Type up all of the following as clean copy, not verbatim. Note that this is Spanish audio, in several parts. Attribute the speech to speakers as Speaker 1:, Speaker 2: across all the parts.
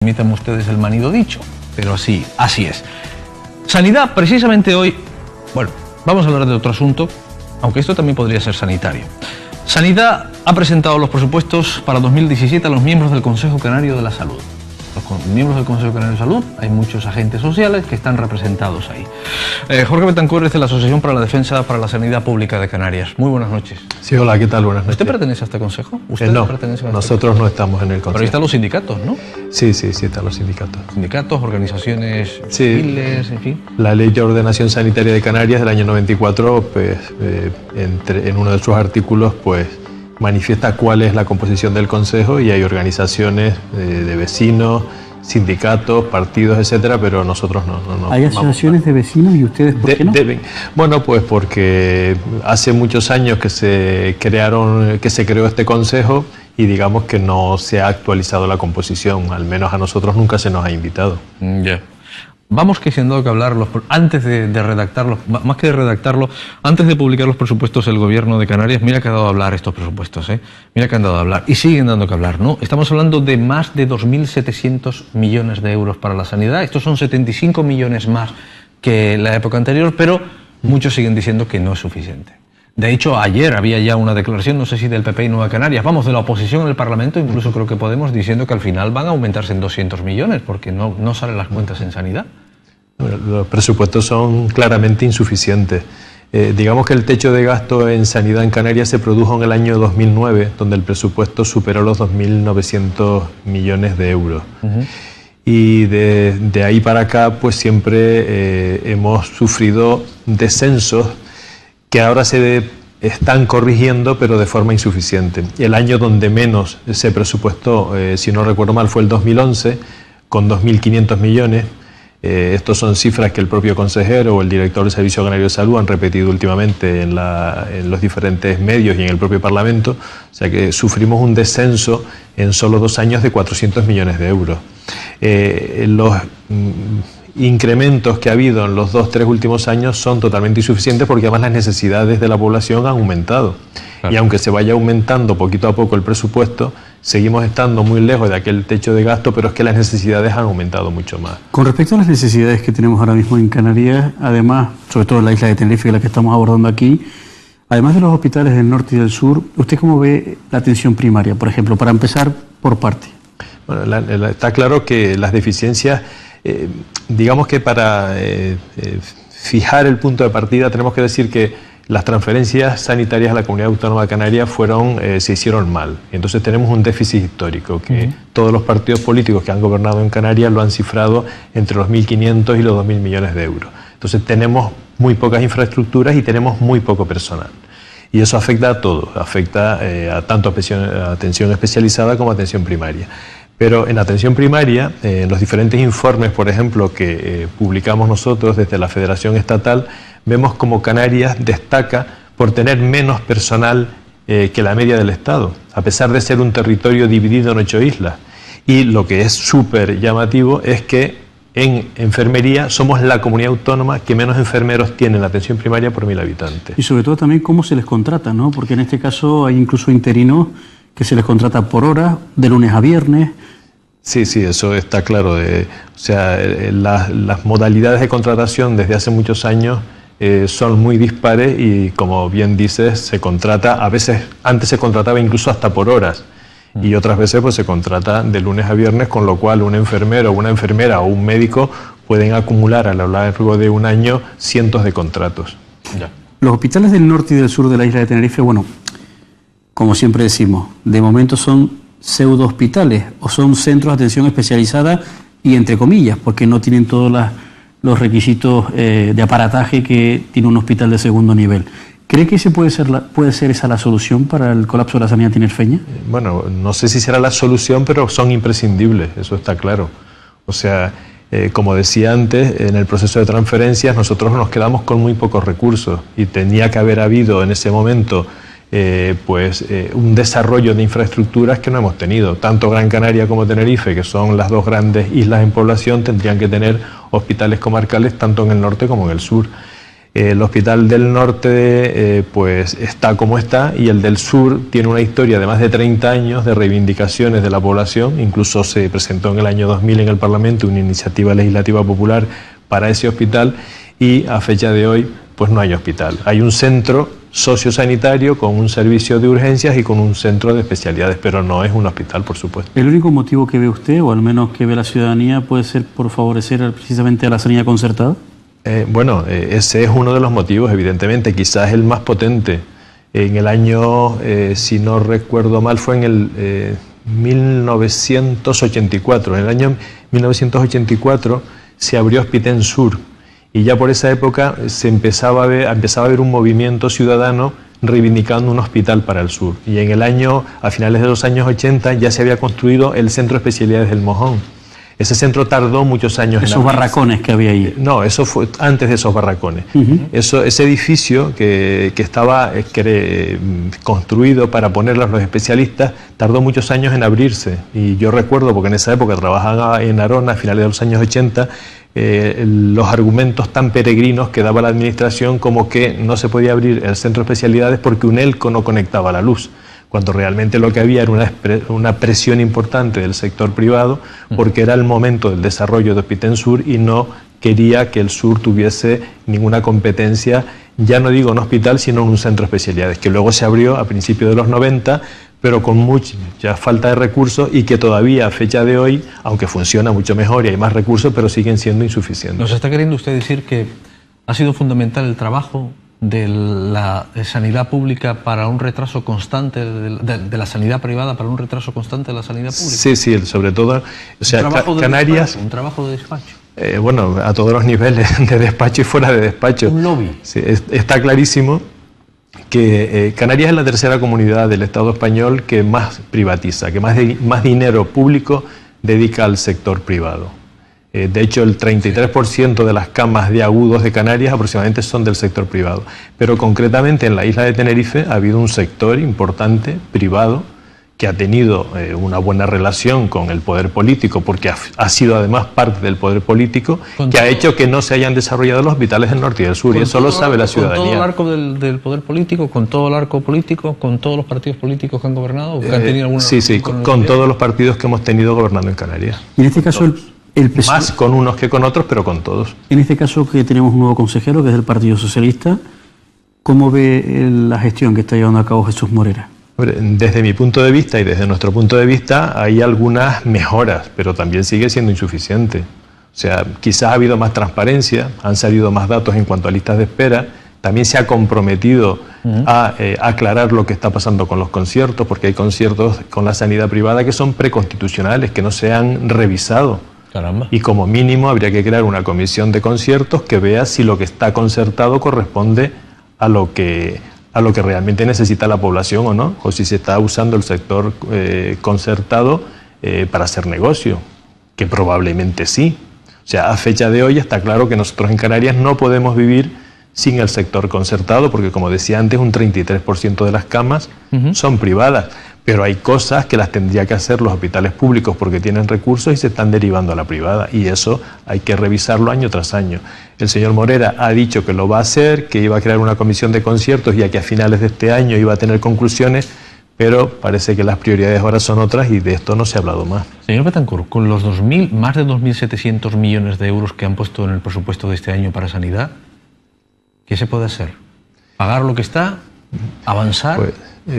Speaker 1: Permítanme ustedes el manido dicho, pero así es. Sanidad, precisamente hoy, bueno, vamos a hablar de otro asunto, aunque esto también podría ser sanitario. Sanidad ha presentado los presupuestos para 2017 a los miembros del Consejo Canario de la Salud. Los miembros del Consejo Canario de Salud, hay muchos agentes sociales que están representados ahí. Jorge Betancur es de la Asociación para la Defensa para la Sanidad Pública de Canarias. Muy buenas noches.
Speaker 2: Sí, hola, ¿qué tal? Buenas noches.
Speaker 1: ¿Usted pertenece a este consejo?
Speaker 2: No, nosotros no estamos en el consejo.
Speaker 1: Pero ahí están los sindicatos, ¿no?
Speaker 2: Sí, están los sindicatos.
Speaker 1: Sindicatos, organizaciones civiles, en fin.
Speaker 2: La Ley de Ordenación Sanitaria de Canarias del año 94, pues, en uno de sus artículos, pues, manifiesta cuál es la composición del Consejo y hay organizaciones de vecinos, sindicatos, partidos, etcétera, pero nosotros no.
Speaker 3: ¿Hay asociaciones de vecinos y ustedes por qué no?
Speaker 2: Bueno, pues porque hace muchos años que se creó este Consejo y digamos que no se ha actualizado la composición, al menos a nosotros nunca se nos ha invitado.
Speaker 1: Ya. Vamos que siendo que hablarlos, antes de redactarlos, más que de redactarlo, antes de publicar los presupuestos del Gobierno de Canarias, mira que ha dado a hablar estos presupuestos, mira que han dado a hablar y siguen dando que hablar, ¿no? Estamos hablando de más de 2.700 millones de euros para la sanidad, estos son 75 millones más que la época anterior, pero muchos siguen diciendo que no es suficiente. De hecho, ayer había ya una declaración, no sé si del PP y Nueva Canarias, vamos, de la oposición en el Parlamento, incluso creo que Podemos, diciendo que al final van a aumentarse en 200 millones, porque no salen las cuentas en sanidad.
Speaker 2: Los presupuestos son claramente insuficientes. Digamos que el techo de gasto en sanidad en Canarias se produjo en el año 2009, donde el presupuesto superó los 2.900 millones de euros. Y de ahí para acá, pues siempre hemos sufrido descensos que ahora se están corrigiendo, pero de forma insuficiente. El año donde menos se presupuestó, si no recuerdo mal, fue el 2011, con 2.500 millones. Estos son cifras que el propio consejero o el director del Servicio Canario de Salud han repetido últimamente en los diferentes medios y en el propio Parlamento. O sea que sufrimos un descenso en solo 2 años de 400 millones de euros. Los incrementos que ha habido en los 2-3 últimos años son totalmente insuficientes porque además las necesidades de la población han aumentado. Claro. Y aunque se vaya aumentando poquito a poco el presupuesto, seguimos estando muy lejos de aquel techo de gasto, pero es que las necesidades han aumentado mucho más.
Speaker 3: Con respecto a las necesidades que tenemos ahora mismo en Canarias, además, sobre todo en la isla de Tenerife, la que estamos abordando aquí, además de los hospitales del norte y del sur, ¿usted cómo ve la atención primaria, por ejemplo, para empezar por parte?
Speaker 2: Bueno, está claro que las deficiencias, digamos que para fijar el punto de partida tenemos que decir que las transferencias sanitarias a la Comunidad Autónoma de Canarias se hicieron mal. Entonces tenemos un déficit histórico que todos los partidos políticos que han gobernado en Canarias lo han cifrado entre los 1.500 y los 2.000 millones de euros. Entonces tenemos muy pocas infraestructuras y tenemos muy poco personal. Y eso afecta a todo, afecta a tanto a atención especializada como a atención primaria. Pero en atención primaria, en los diferentes informes, por ejemplo, que publicamos nosotros desde la Federación Estatal, vemos como Canarias destaca por tener menos personal que la media del Estado, a pesar de ser un territorio dividido en 8 islas. Y lo que es súper llamativo es que en enfermería somos la comunidad autónoma que menos enfermeros tiene en la atención primaria por 1.000 habitantes.
Speaker 3: Y sobre todo también cómo se les contrata, ¿no? Porque en este caso hay incluso interinos que se les contrata por hora, de lunes a viernes.
Speaker 2: Sí, eso está claro. Las modalidades de contratación desde hace muchos años son muy dispares y, como bien dices, se contrata, a veces antes se contrataba incluso hasta por horas y otras veces pues se contrata de lunes a viernes, con lo cual un enfermero, una enfermera o un médico pueden acumular a lo largo de un año cientos de contratos.
Speaker 3: Ya. Los hospitales del norte y del sur de la isla de Tenerife, bueno, como siempre decimos, de momento son pseudo hospitales o son centros de atención especializada y entre comillas, porque no tienen todos los requisitos de aparataje que tiene un hospital de segundo nivel. ¿Cree que ese puede ser esa la solución para el colapso de la sanidad tinerfeña?
Speaker 2: Bueno, no sé si será la solución, pero son imprescindibles, eso está claro. O sea, como decía antes, en el proceso de transferencias nosotros nos quedamos con muy pocos recursos y tenía que haber habido en ese momento un desarrollo de infraestructuras que no hemos tenido. Tanto Gran Canaria como Tenerife, que son las 2 grandes islas en población, tendrían que tener hospitales comarcales tanto en el norte como en el sur. El Hospital del Norte pues está como está, y el del Sur tiene una historia de más de 30 años de reivindicaciones de la población. Incluso se presentó en el año 2000 en el Parlamento una iniciativa legislativa popular para ese hospital, y a fecha de hoy pues no hay hospital. Hay un centro sociosanitario con un servicio de urgencias y con un centro de especialidades, pero no es un hospital, por supuesto.
Speaker 3: ¿El único motivo que ve usted, o al menos que ve la ciudadanía, puede ser por favorecer precisamente a la sanidad concertada?
Speaker 2: Bueno, ese es uno de los motivos, evidentemente, quizás el más potente. En el año, si no recuerdo mal, fue en el 1984. En el año 1984 se abrió Hospiten Sur, y ya por esa época se empezaba a ver un movimiento ciudadano reivindicando un hospital para el sur. Y en el año, a finales de los años 80, ya se había construido el Centro de Especialidades del Mojón. Ese centro tardó muchos años
Speaker 3: esos barracones que había ahí.
Speaker 2: No, eso fue antes de esos barracones. Ese edificio que estaba construido para ponerlo a los especialistas tardó muchos años en abrirse. Y yo recuerdo, porque en esa época trabajaba en Arona, a finales de los años 80, los argumentos tan peregrinos que daba la administración, como que no se podía abrir el centro de especialidades porque UNELCO no conectaba la luz, cuando realmente lo que había era una presión importante del sector privado, porque era el momento del desarrollo de Hospiten Sur y no quería que el sur tuviese ninguna competencia, ya no digo en hospital, sino en un centro de especialidades, que luego se abrió a principios de los 90, pero con mucha falta de recursos, y que todavía a fecha de hoy, aunque funciona mucho mejor y hay más recursos, pero siguen siendo insuficientes.
Speaker 1: ¿Nos está queriendo usted decir que ha sido fundamental el trabajo de la sanidad pública para un retraso constante de la sanidad privada, para un retraso constante de la sanidad pública?
Speaker 2: Sí, sobre todo, o sea, Canarias...
Speaker 1: Un trabajo de despacho.
Speaker 2: Bueno, a todos los niveles, de despacho y fuera de despacho.
Speaker 1: Un lobby.
Speaker 2: Sí, está clarísimo que Canarias es la tercera comunidad del Estado español que más privatiza, que más dinero público dedica al sector privado. De hecho, el 33% de las camas de agudos de Canarias aproximadamente son del sector privado. Pero concretamente en la isla de Tenerife ha habido un sector importante, privado, que ha tenido una buena relación con el poder político, porque ha sido además parte del poder político, que ha hecho que no se hayan desarrollado los hospitales del norte y del sur, y eso lo sabe la ciudadanía.
Speaker 1: ¿Con todo el arco del poder político, con todo el arco político, con todos los partidos políticos que han gobernado? ¿Que han tenido alguna
Speaker 2: sí, con todos los partidos que hemos tenido gobernando en Canarias.
Speaker 3: Y en este caso,
Speaker 2: más con unos que con otros, pero con todos.
Speaker 3: En este caso, que tenemos un nuevo consejero, que es del Partido Socialista, ¿cómo ve la gestión que está llevando a cabo Jesús Morera?
Speaker 2: Desde mi punto de vista y desde nuestro punto de vista hay algunas mejoras, pero también sigue siendo insuficiente. O sea, quizás ha habido más transparencia, han salido más datos en cuanto a listas de espera, también se ha comprometido a aclarar lo que está pasando con los conciertos, porque hay conciertos con la sanidad privada que son preconstitucionales, que no se han revisado.
Speaker 1: Caramba.
Speaker 2: Y como mínimo habría que crear una comisión de conciertos que vea si lo que está concertado corresponde a lo que realmente necesita la población o no, o si se está usando el sector concertado para hacer negocio, que probablemente sí. O sea, a fecha de hoy está claro que nosotros en Canarias no podemos vivir sin el sector concertado, porque como decía antes, un 33% de las camas son privadas, pero hay cosas que las tendría que hacer los hospitales públicos porque tienen recursos y se están derivando a la privada, y eso hay que revisarlo año tras año. El señor Morera ha dicho que lo va a hacer, que iba a crear una comisión de conciertos ya que a finales de este año iba a tener conclusiones, pero parece que las prioridades ahora son otras y de esto no se ha hablado más.
Speaker 1: Señor Betancourt, con los más de 2.700 millones de euros que han puesto en el presupuesto de este año para sanidad, ¿qué se puede hacer? ¿Pagar lo que está? ¿Avanzar?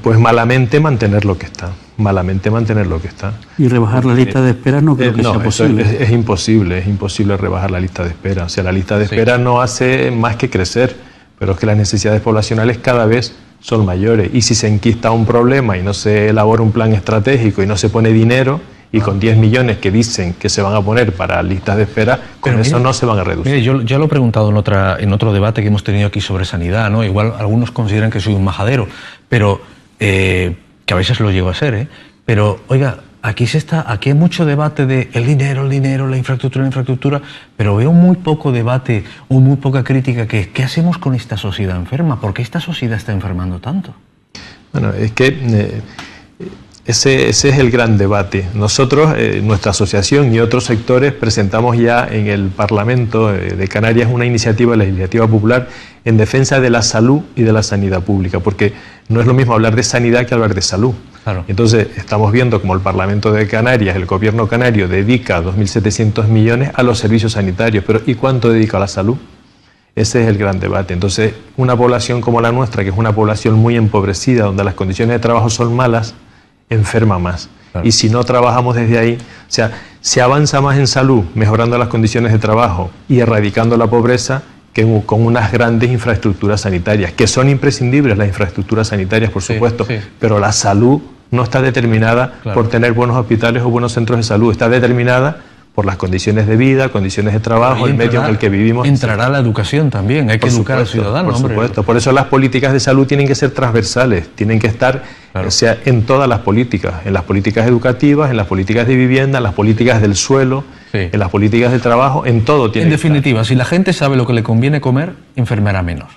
Speaker 2: Pues malamente mantener lo que está. Malamente mantener lo que está.
Speaker 3: ¿Y rebajar la lista de espera no creo que sea posible?
Speaker 2: Es imposible rebajar la lista de espera. O sea, la lista de espera no hace más que crecer, pero es que las necesidades poblacionales cada vez son mayores. Y si se enquista un problema y no se elabora un plan estratégico y no se pone dinero, y con 10 millones que dicen que se van a poner para listas de espera, con eso no se van a reducir.
Speaker 1: Mire, yo ya lo he preguntado en otro debate que hemos tenido aquí sobre sanidad, ¿no? Igual algunos consideran que soy un majadero, pero que a veces lo llego a ser, pero oiga, aquí hay mucho debate de el dinero, la infraestructura, pero veo muy poco debate o muy poca crítica que ¿qué hacemos con esta sociedad enferma? ¿Por qué esta sociedad está enfermando tanto?
Speaker 2: Bueno, es que Ese es el gran debate. Nosotros, nuestra asociación y otros sectores, presentamos ya en el Parlamento de Canarias una iniciativa legislativa popular en defensa de la salud y de la sanidad pública, porque no es lo mismo hablar de sanidad que hablar de salud.
Speaker 1: Claro.
Speaker 2: Entonces, estamos viendo como el Parlamento de Canarias, el gobierno canario, dedica 2.700 millones a los servicios sanitarios, pero ¿y cuánto dedica a la salud? Ese es el gran debate. Entonces, una población como la nuestra, que es una población muy empobrecida, donde las condiciones de trabajo son malas, enferma más. Claro. Y si no trabajamos desde ahí, o sea, se avanza más en salud, mejorando las condiciones de trabajo y erradicando la pobreza, que con unas grandes infraestructuras sanitarias, que son imprescindibles las infraestructuras sanitarias, por supuesto, pero la salud no está determinada por tener buenos hospitales o buenos centros de salud, está determinada por las condiciones de vida, condiciones de trabajo, el medio en el que vivimos.
Speaker 1: Entrará la educación también, hay que educar al ciudadano.
Speaker 2: Por supuesto, por eso las políticas de salud tienen que ser transversales, tienen que estar o sea, en todas las políticas, en las políticas educativas, en las políticas de vivienda, en las políticas del suelo, en las políticas del trabajo, en todo tiene que estar. En definitiva,
Speaker 1: si la gente sabe lo que le conviene comer, enfermará menos.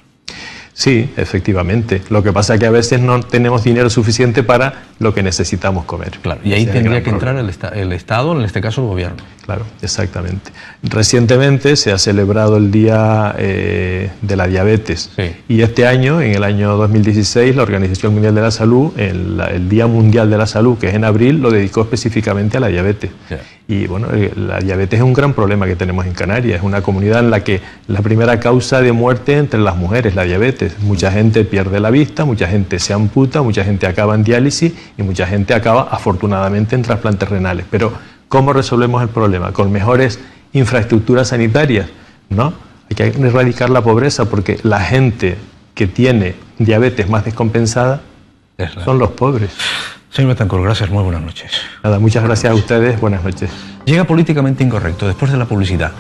Speaker 2: Sí, efectivamente. Lo que pasa es que a veces no tenemos dinero suficiente para lo que necesitamos comer.
Speaker 1: Claro, y ahí tendría que entrar el Estado, en este caso el gobierno.
Speaker 2: Claro, exactamente. Recientemente se ha celebrado el Día de la Diabetes.
Speaker 1: Sí.
Speaker 2: Y este año, en el año 2016, la Organización Mundial de la Salud, el Día Mundial de la Salud, que es en abril, lo dedicó específicamente a la diabetes. Yeah. Y bueno, la diabetes es un gran problema que tenemos en Canarias. Es una comunidad en la que la primera causa de muerte entre las mujeres, la diabetes. Mucha gente pierde la vista, mucha gente se amputa, mucha gente acaba en diálisis y mucha gente acaba, afortunadamente, en trasplantes renales. Pero, ¿cómo resolvemos el problema? Con mejores infraestructuras sanitarias, ¿no? Hay que erradicar la pobreza porque la gente que tiene diabetes más descompensada son los pobres.
Speaker 1: Señor Betancourt, gracias, muy buenas noches.
Speaker 2: Nada, muchas gracias a ustedes, buenas noches.
Speaker 1: Llega Políticamente Incorrecto, después de la publicidad.